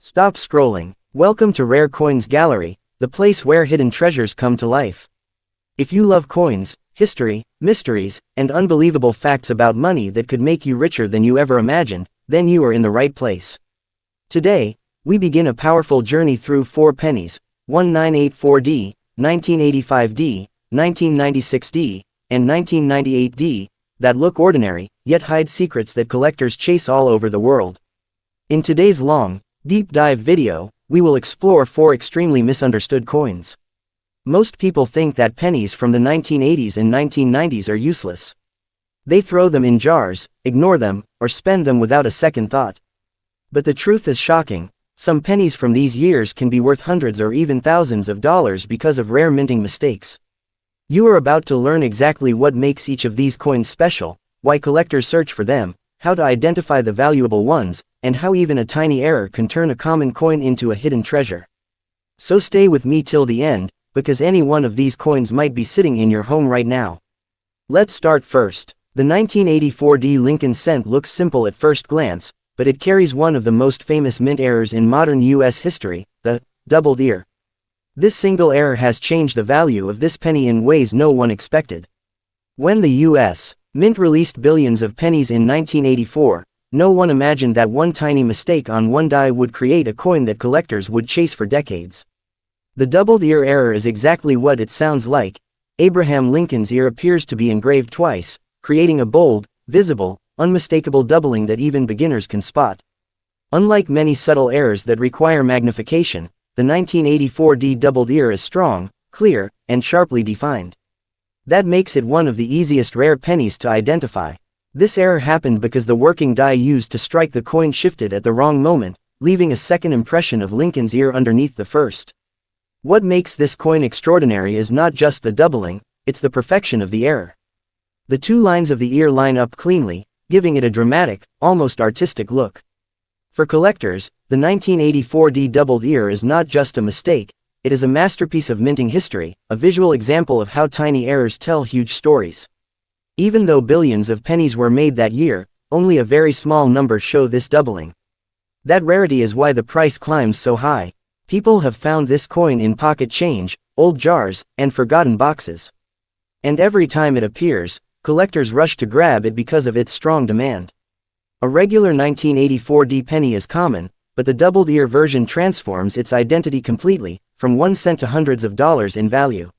Stop scrolling. Welcome to Rare Coins Gallery, the place where hidden treasures come to life. If you love coins, history, mysteries, and unbelievable facts about money that could make you richer than you ever imagined, then you are in the right place. Today, we begin a powerful journey through 4 pennies, 1984D, 1985D, 1996D, and 1998D, that look ordinary, yet hide secrets that collectors chase all over the world. In today's long, deep dive video, we will explore 4 extremely misunderstood coins. Most people think that pennies from the 1980s and 1990s are useless. They throw them in jars, ignore them, or spend them without a second thought. But the truth is shocking. Some pennies from these years can be worth hundreds or even thousands of dollars because of rare minting mistakes. You are about to learn exactly what makes each of these coins special, why collectors search for them, how to identify the valuable ones, and how even a tiny error can turn a common coin into a hidden treasure. So stay with me till the end, because any one of these coins might be sitting in your home right now. Let's start first. The 1984D Lincoln cent looks simple at first glance, but it carries one of the most famous mint errors in modern US history, the doubled ear. This single error has changed the value of this penny in ways no one expected. When the US Mint released billions of pennies in 1984, no one imagined that one tiny mistake on one die would create a coin that collectors would chase for decades. The doubled ear error is exactly what it sounds like. Abraham Lincoln's ear appears to be engraved twice, creating a bold, visible, unmistakable doubling that even beginners can spot. Unlike many subtle errors that require magnification, the 1984D doubled ear is strong, clear, and sharply defined. That makes it one of the easiest rare pennies to identify. This error happened because the working die used to strike the coin shifted at the wrong moment, leaving a second impression of Lincoln's ear underneath the first. What makes this coin extraordinary is not just the doubling, it's the perfection of the error. The 2 lines of the ear line up cleanly, giving it a dramatic, almost artistic look. For collectors, the 1984D doubled ear is not just a mistake, it is a masterpiece of minting history, a visual example of how tiny errors tell huge stories. Even though billions of pennies were made that year, only a very small number show this doubling. That rarity is why the price climbs so high. People have found this coin in pocket change, old jars, and forgotten boxes. And every time it appears, collectors rush to grab it because of its strong demand. A regular 1984D penny is common, but the doubled ear version transforms its identity completely, from 1 cent to hundreds of dollars in value.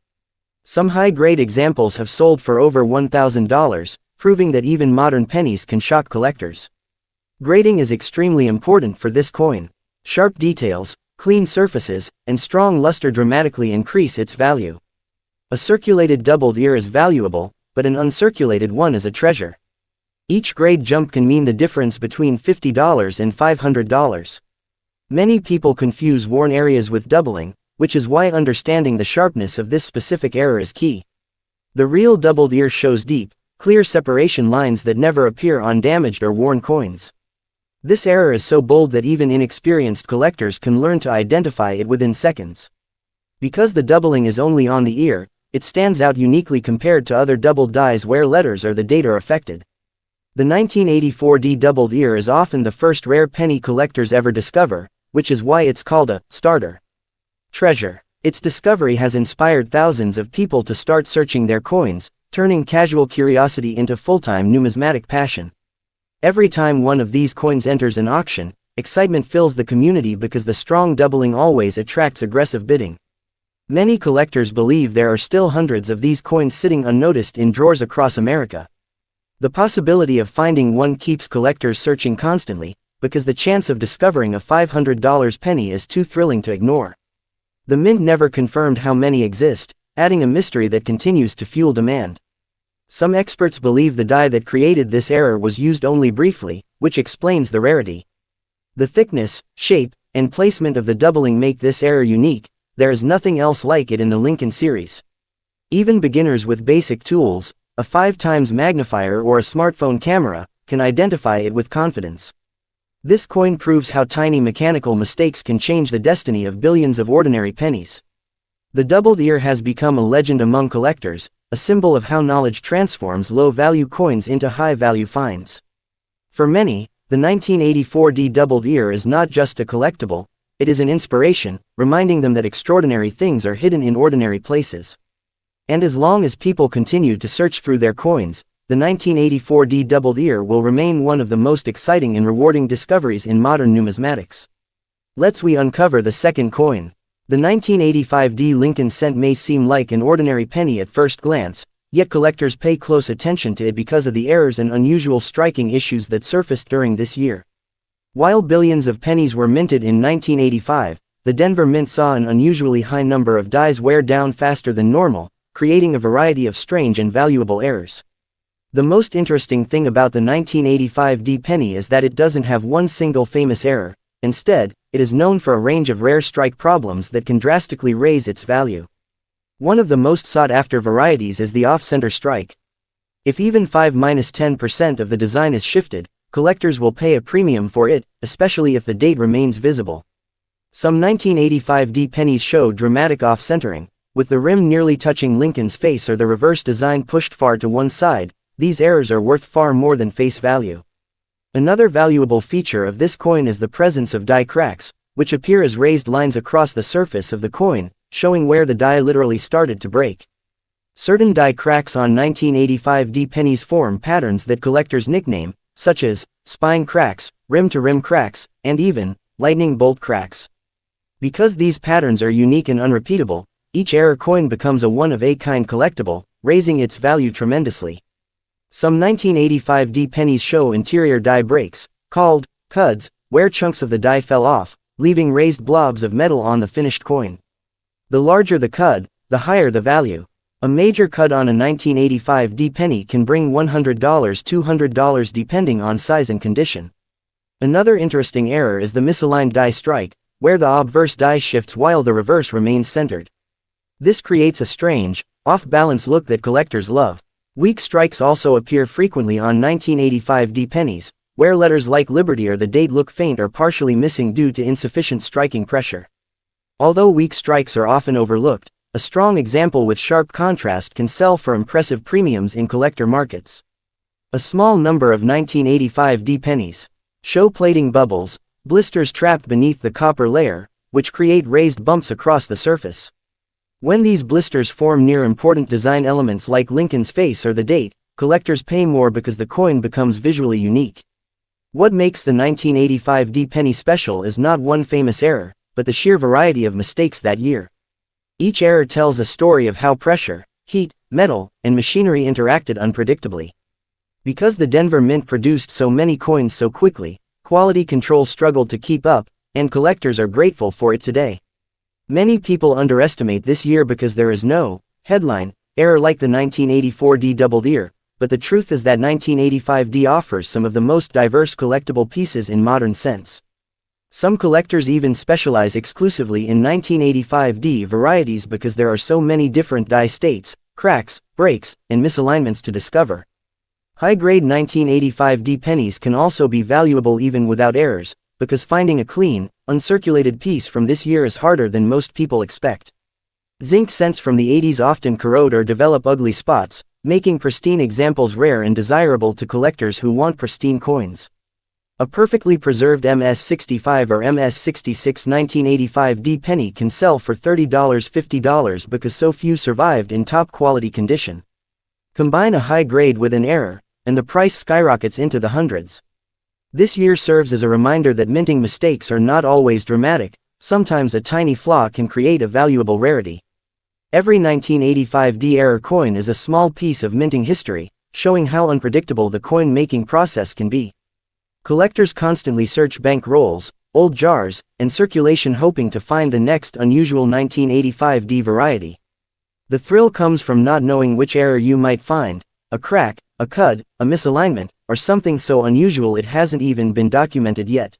Some high-grade examples have sold for over $1,000, proving that even modern pennies can shock collectors. Grading is extremely important for this coin. Sharp details, clean surfaces, and strong luster dramatically increase its value. A circulated doubled ear is valuable, but an uncirculated one is a treasure. Each grade jump can mean the difference between $50 and $500. Many people confuse worn areas with doubling, which is why understanding the sharpness of this specific error is key. The real doubled ear shows deep, clear separation lines that never appear on damaged or worn coins. This error is so bold that even inexperienced collectors can learn to identify it within seconds. Because the doubling is only on the ear, it stands out uniquely compared to other doubled dies where letters or the date are affected. The 1984D doubled ear is often the first rare penny collectors ever discover, which is why it's called a starter treasure. Its discovery has inspired thousands of people to start searching their coins, turning casual curiosity into full-time numismatic passion. Every time one of these coins enters an auction, excitement fills the community because the strong doubling always attracts aggressive bidding. Many collectors believe there are still hundreds of these coins sitting unnoticed in drawers across America. The possibility of finding one keeps collectors searching constantly, because the chance of discovering a $500 penny is too thrilling to ignore. The mint never confirmed how many exist, adding a mystery that continues to fuel demand. Some experts believe the die that created this error was used only briefly, which explains the rarity. The thickness, shape, and placement of the doubling make this error unique. There is nothing else like it in the Lincoln series. Even beginners with basic tools, a 5x magnifier or a smartphone camera, can identify it with confidence. This coin proves how tiny mechanical mistakes can change the destiny of billions of ordinary pennies. The doubled ear has become a legend among collectors, a symbol of how knowledge transforms low-value coins into high-value finds. For many, the 1984D doubled ear is not just a collectible, it is an inspiration, reminding them that extraordinary things are hidden in ordinary places. And as long as people continue to search through their coins, the 1984 D doubled ear will remain one of the most exciting and rewarding discoveries in modern numismatics. Let's uncover the second coin. The 1985 D Lincoln cent may seem like an ordinary penny at first glance, yet collectors pay close attention to it because of the errors and unusual striking issues that surfaced during this year. While billions of pennies were minted in 1985, the Denver Mint saw an unusually high number of dies wear down faster than normal, creating a variety of strange and valuable errors. The most interesting thing about the 1985 D penny is that it doesn't have one single famous error. Instead, it is known for a range of rare strike problems that can drastically raise its value. One of the most sought-after varieties is the off-center strike. If even 5–10% of the design is shifted, collectors will pay a premium for it, especially if the date remains visible. Some 1985 D pennies show dramatic off-centering, with the rim nearly touching Lincoln's face or the reverse design pushed far to one side. These errors are worth far more than face value. Another valuable feature of this coin is the presence of die cracks, which appear as raised lines across the surface of the coin, showing where the die literally started to break. Certain die cracks on 1985 D pennies form patterns that collectors nickname, such as spine cracks, rim-to-rim cracks, and even lightning bolt cracks. Because these patterns are unique and unrepeatable, each error coin becomes a one-of-a-kind collectible, raising its value tremendously. Some 1985 D pennies show interior die breaks, called cuds, where chunks of the die fell off, leaving raised blobs of metal on the finished coin. The larger the cud, the higher the value. A major cud on a 1985 D penny can bring $100–200 depending on size and condition. Another interesting error is the misaligned die strike, where the obverse die shifts while the reverse remains centered. This creates a strange, off-balance look that collectors love. Weak strikes also appear frequently on 1985 D pennies, where letters like Liberty or the date look faint or partially missing due to insufficient striking pressure. Although weak strikes are often overlooked, a strong example with sharp contrast can sell for impressive premiums in collector markets. A small number of 1985 D pennies show plating bubbles, blisters trapped beneath the copper layer, which create raised bumps across the surface. When these blisters form near important design elements like Lincoln's face or the date, collectors pay more because the coin becomes visually unique. What makes the 1985 D penny special is not one famous error, but the sheer variety of mistakes that year. Each error tells a story of how pressure, heat, metal, and machinery interacted unpredictably. Because the Denver Mint produced so many coins so quickly, quality control struggled to keep up, and collectors are grateful for it today. Many people underestimate this year because there is no headline error like the 1984 D doubled ear, but the truth is that 1985 D offers some of the most diverse collectible pieces in modern sense. Some collectors even specialize exclusively in 1985 D varieties because there are so many different die states, cracks, breaks, and misalignments to discover. High-grade 1985 D pennies can also be valuable even without errors, because finding a clean, uncirculated piece from this year is harder than most people expect. Zinc cents from the 80s often corrode or develop ugly spots, making pristine examples rare and desirable to collectors who want pristine coins. A perfectly preserved MS-65 or MS-66 1985 D penny can sell for $30–50 because so few survived in top-quality condition. Combine a high grade with an error, and the price skyrockets into the hundreds. This year serves as a reminder that minting mistakes are not always dramatic. Sometimes a tiny flaw can create a valuable rarity. Every 1985 D error coin is a small piece of minting history, showing how unpredictable the coin-making process can be. Collectors constantly search bank rolls, old jars, and circulation hoping to find the next unusual 1985 D variety. The thrill comes from not knowing which error you might find, a crack, a cud, a misalignment, or something so unusual it hasn't even been documented yet.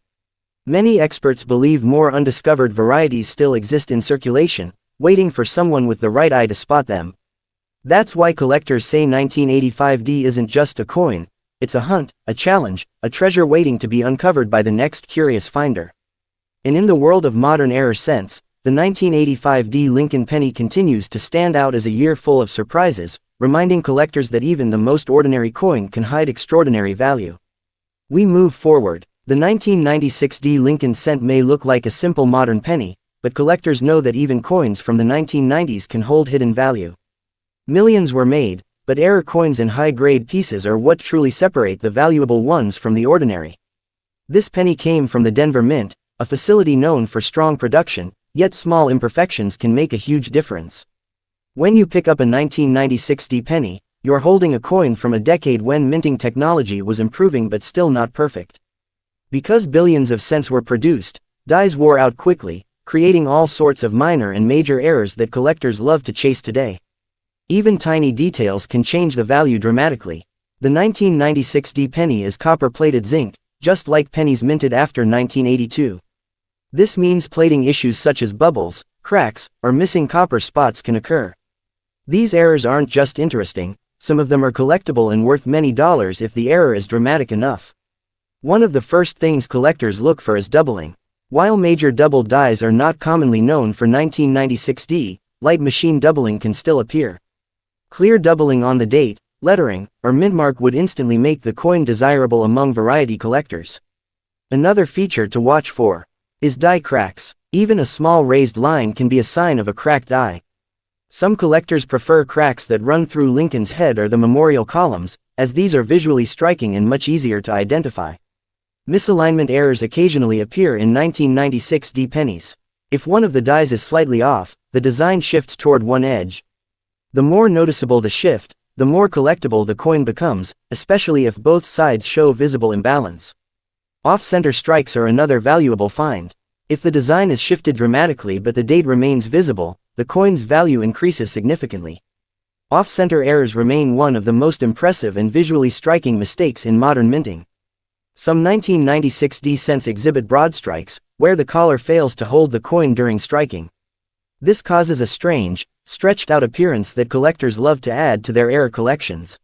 Many experts believe more undiscovered varieties still exist in circulation, waiting for someone with the right eye to spot them. That's why collectors say 1985 D isn't just a coin, it's a hunt, a challenge, a treasure waiting to be uncovered by the next curious finder. And in the world of modern error cents, the 1985 D Lincoln penny continues to stand out as a year full of surprises, reminding collectors that even the most ordinary coin can hide extraordinary value. We move forward. The 1996 D Lincoln cent may look like a simple modern penny, but collectors know that even coins from the 1990s can hold hidden value. Millions were made, but error coins and high-grade pieces are what truly separate the valuable ones from the ordinary. This penny came from the Denver Mint, a facility known for strong production, yet small imperfections can make a huge difference. When you pick up a 1996 D penny, you're holding a coin from a decade when minting technology was improving but still not perfect. Because billions of cents were produced, dies wore out quickly, creating all sorts of minor and major errors that collectors love to chase today. Even tiny details can change the value dramatically. The 1996 D penny is copper-plated zinc, just like pennies minted after 1982. This means plating issues such as bubbles, cracks, or missing copper spots can occur. These errors aren't just interesting, some of them are collectible and worth many dollars if the error is dramatic enough. One of the first things collectors look for is doubling. While major double dies are not commonly known for 1996 D, light machine doubling can still appear. Clear doubling on the date, lettering, or mintmark would instantly make the coin desirable among variety collectors. Another feature to watch for is die cracks. Even a small raised line can be a sign of a cracked die. Some collectors prefer cracks that run through Lincoln's head or the memorial columns, as these are visually striking and much easier to identify. Misalignment errors occasionally appear in 1996 D pennies. If one of the dies is slightly off, the design shifts toward one edge. The more noticeable the shift, the more collectible the coin becomes, especially if both sides show visible imbalance. Off-center strikes are another valuable find. If the design is shifted dramatically but the date remains visible, the coin's value increases significantly. Off-center errors remain one of the most impressive and visually striking mistakes in modern minting. Some 1996 D cents exhibit broad strikes, where the collar fails to hold the coin during striking. This causes a strange, stretched-out appearance that collectors love to add to their error collections.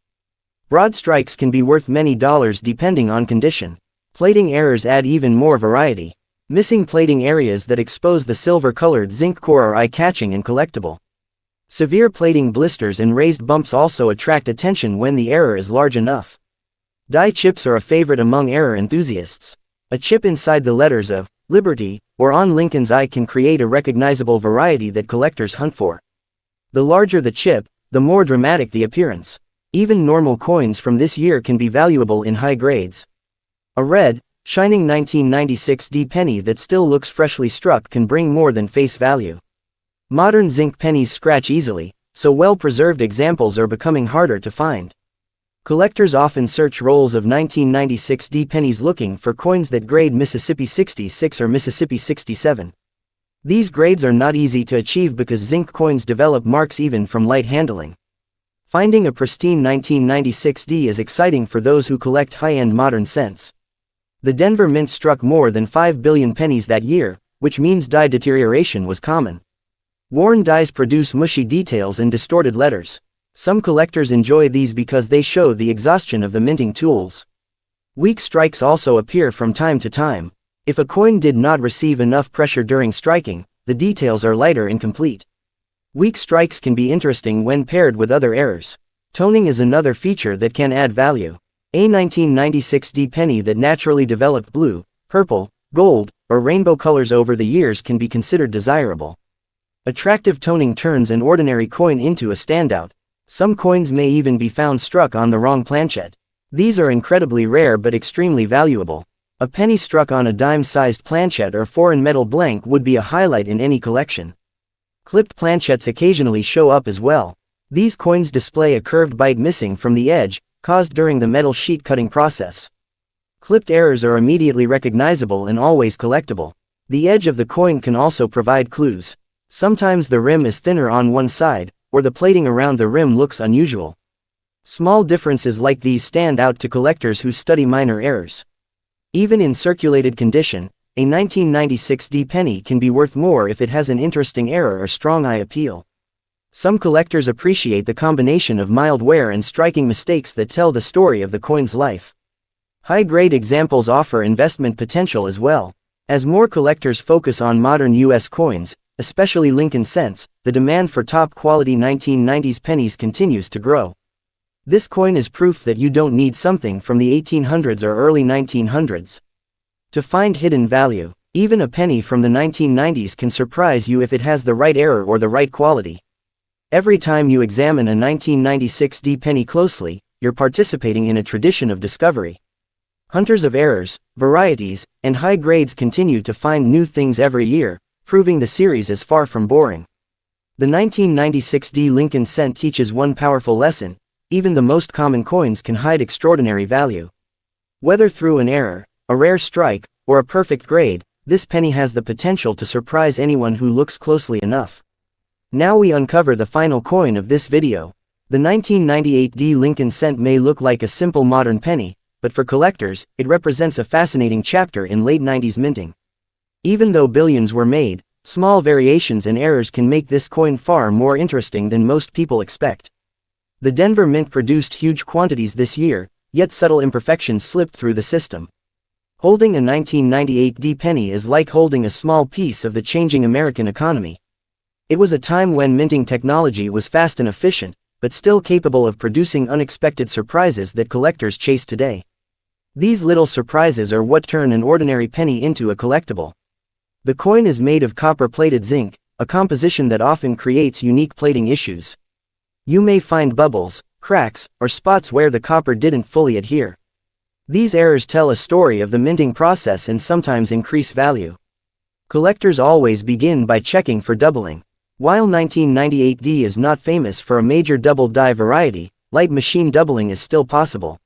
Broad strikes can be worth many dollars depending on condition. Plating errors add even more variety. Missing plating areas that expose the silver-colored zinc core are eye-catching and collectible. Severe plating blisters and raised bumps also attract attention when the error is large enough. Die chips are a favorite among error enthusiasts. A chip inside the letters of Liberty or on Lincoln's eye can create a recognizable variety that collectors hunt for. The larger the chip, the more dramatic the appearance. Even normal coins from this year can be valuable in high grades. A red, shining 1996 D penny that still looks freshly struck can bring more than face value. Modern zinc pennies scratch easily, so well-preserved examples are becoming harder to find. Collectors often search rolls of 1996 D pennies looking for coins that grade Mississippi 66 or Mississippi 67. These grades are not easy to achieve because zinc coins develop marks even from light handling. Finding a pristine 1996 D is exciting for those who collect high-end modern cents. The Denver Mint struck more than 5 billion pennies that year, which means die deterioration was common. Worn dies produce mushy details and distorted letters. Some collectors enjoy these because they show the exhaustion of the minting tools. Weak strikes also appear from time to time. If a coin did not receive enough pressure during striking, the details are lighter and incomplete. Weak strikes can be interesting when paired with other errors. Toning is another feature that can add value. A 1996 D penny that naturally developed blue, purple, gold, or rainbow colors over the years can be considered desirable. Attractive toning turns an ordinary coin into a standout. Some coins may even be found struck on the wrong planchet. These are incredibly rare but extremely valuable. A penny struck on a dime-sized planchet or foreign metal blank would be a highlight in any collection. Clipped planchets occasionally show up as well. These coins display a curved bite missing from the edge, caused during the metal sheet cutting process. Clipped errors are immediately recognizable and always collectible. The edge of the coin can also provide clues. Sometimes the rim is thinner on one side, or the plating around the rim looks unusual. Small differences like these stand out to collectors who study minor errors. Even in circulated condition, a 1996 D penny can be worth more if it has an interesting error or strong eye appeal. Some collectors appreciate the combination of mild wear and striking mistakes that tell the story of the coin's life. High-grade examples offer investment potential as well. As more collectors focus on modern U.S. coins, especially Lincoln cents, the demand for top-quality 1990s pennies continues to grow. This coin is proof that you don't need something from the 1800s or early 1900s. To find hidden value, even a penny from the 1990s can surprise you if it has the right error or the right quality. Every time you examine a 1996 D penny closely, you're participating in a tradition of discovery. Hunters of errors, varieties, and high grades continue to find new things every year, proving the series is far from boring. The 1996 D Lincoln cent teaches one powerful lesson: even the most common coins can hide extraordinary value. Whether through an error, a rare strike, or a perfect grade, this penny has the potential to surprise anyone who looks closely enough. Now we uncover the final coin of this video. The 1998 D Lincoln cent may look like a simple modern penny, but for collectors, it represents a fascinating chapter in late 90s minting. Even though billions were made, small variations and errors can make this coin far more interesting than most people expect. The Denver Mint produced huge quantities this year, yet subtle imperfections slipped through the system. Holding a 1998 D penny is like holding a small piece of the changing American economy. It was a time when minting technology was fast and efficient, but still capable of producing unexpected surprises that collectors chase today. These little surprises are what turn an ordinary penny into a collectible. The coin is made of copper-plated zinc, a composition that often creates unique plating issues. You may find bubbles, cracks, or spots where the copper didn't fully adhere. These errors tell a story of the minting process and sometimes increase value. Collectors always begin by checking for doubling. While 1998 D is not famous for a major double die variety, light machine doubling is still possible.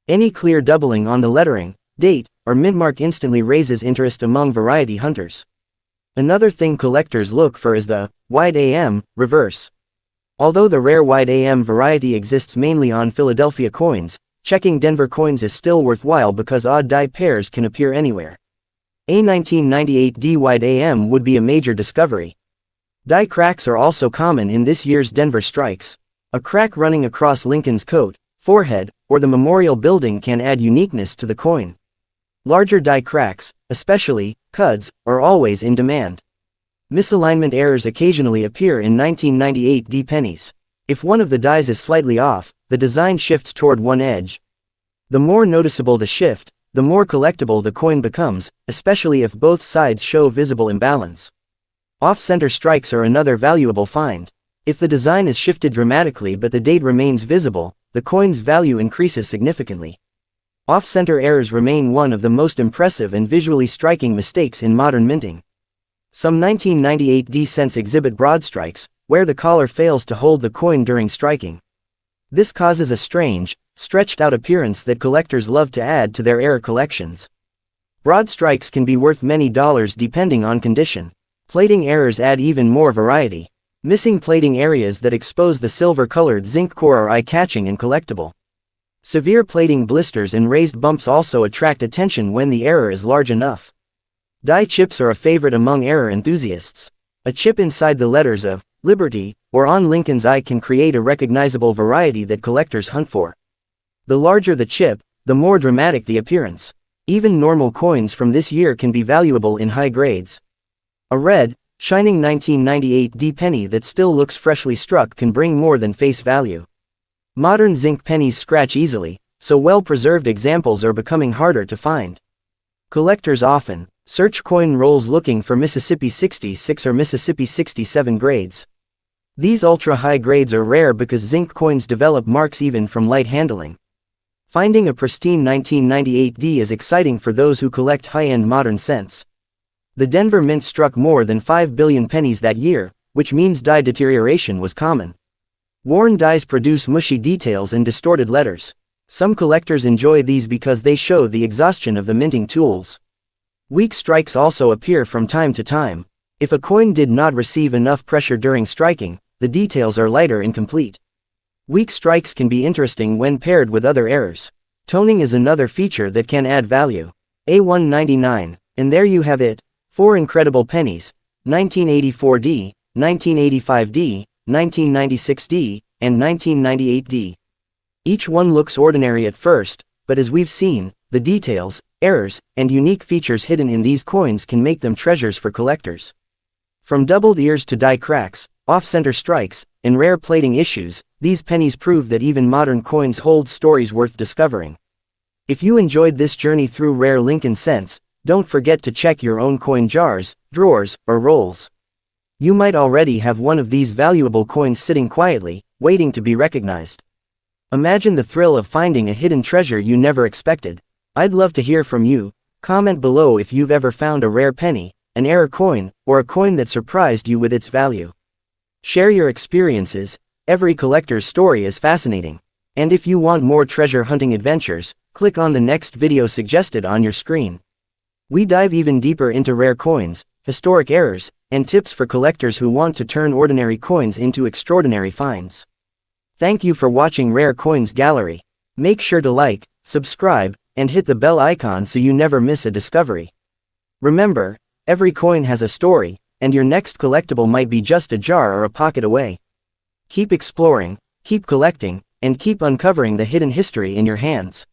Any clear doubling on the lettering, date, or mint mark instantly raises interest among variety hunters. Another thing collectors look for is the wide AM reverse. Although the rare wide AM variety exists mainly on Philadelphia coins, checking Denver coins is still worthwhile because odd die pairs can appear anywhere. A 1998 D wide AM would be a major discovery. Die cracks are also common in this year's Denver strikes. A crack running across Lincoln's coat, forehead, or the memorial building can add uniqueness to the coin. Larger die cracks, especially cuds, are always in demand. Misalignment errors occasionally appear in 1998 D pennies. If one of the dies is slightly off, the design shifts toward one edge. The more noticeable the shift, the more collectible the coin becomes, especially if both sides show visible imbalance. Off-center strikes are another valuable find. If the design is shifted dramatically but the date remains visible, the coin's value increases significantly. Off-center errors remain one of the most impressive and visually striking mistakes in modern minting. Some 1998 D cents exhibit broad strikes, where the collar fails to hold the coin during striking. This causes a strange, stretched-out appearance that collectors love to add to their error collections. Broad strikes can be worth many dollars depending on condition. Plating errors add even more variety. Missing plating areas that expose the silver-colored zinc core are eye-catching and collectible. Severe plating blisters and raised bumps also attract attention when the error is large enough. Die chips are a favorite among error enthusiasts. A chip inside the letters of Liberty or on Lincoln's eye can create a recognizable variety that collectors hunt for. The larger the chip, the more dramatic the appearance. Even normal coins from this year can be valuable in high grades. A red, shining 1998 D penny that still looks freshly struck can bring more than face value. Modern zinc pennies scratch easily, so well-preserved examples are becoming harder to find. Collectors often search coin rolls looking for Mississippi 66 or Mississippi 67 grades. These ultra-high grades are rare because zinc coins develop marks even from light handling. Finding a pristine 1998 D is exciting for those who collect high-end modern cents. The Denver Mint struck more than 5 billion pennies that year, which means die deterioration was common. Worn dies produce mushy details and distorted letters. Some collectors enjoy these because they show the exhaustion of the minting tools. Weak strikes also appear from time to time. If a coin did not receive enough pressure during striking, the details are lighter and incomplete. Weak strikes can be interesting when paired with other errors. Toning is another feature that can add value. A199, and there you have it. 4 incredible pennies, 1984D, 1985D, 1996D, and 1998D. Each one looks ordinary at first, but as we've seen, the details, errors, and unique features hidden in these coins can make them treasures for collectors. From doubled ears to die cracks, off-center strikes, and rare plating issues, these pennies prove that even modern coins hold stories worth discovering. If you enjoyed this journey through rare Lincoln cents, Don't forget to check your own coin jars, drawers, or rolls. You might already have one of these valuable coins sitting quietly, waiting to be recognized. Imagine the thrill of finding a hidden treasure you never expected. I'd love to hear from you. Comment below if you've ever found a rare penny, an error coin, or a coin that surprised you with its value. Share your experiences. Every collector's story is fascinating. And if you want more treasure hunting adventures, click on the next video suggested on your screen. We dive even deeper into rare coins, historic errors, and tips for collectors who want to turn ordinary coins into extraordinary finds. Thank you for watching Rare Coins Gallery. Make sure to like, subscribe, and hit the bell icon so you never miss a discovery. Remember, every coin has a story, and your next collectible might be just a jar or a pocket away. Keep exploring, keep collecting, and keep uncovering the hidden history in your hands.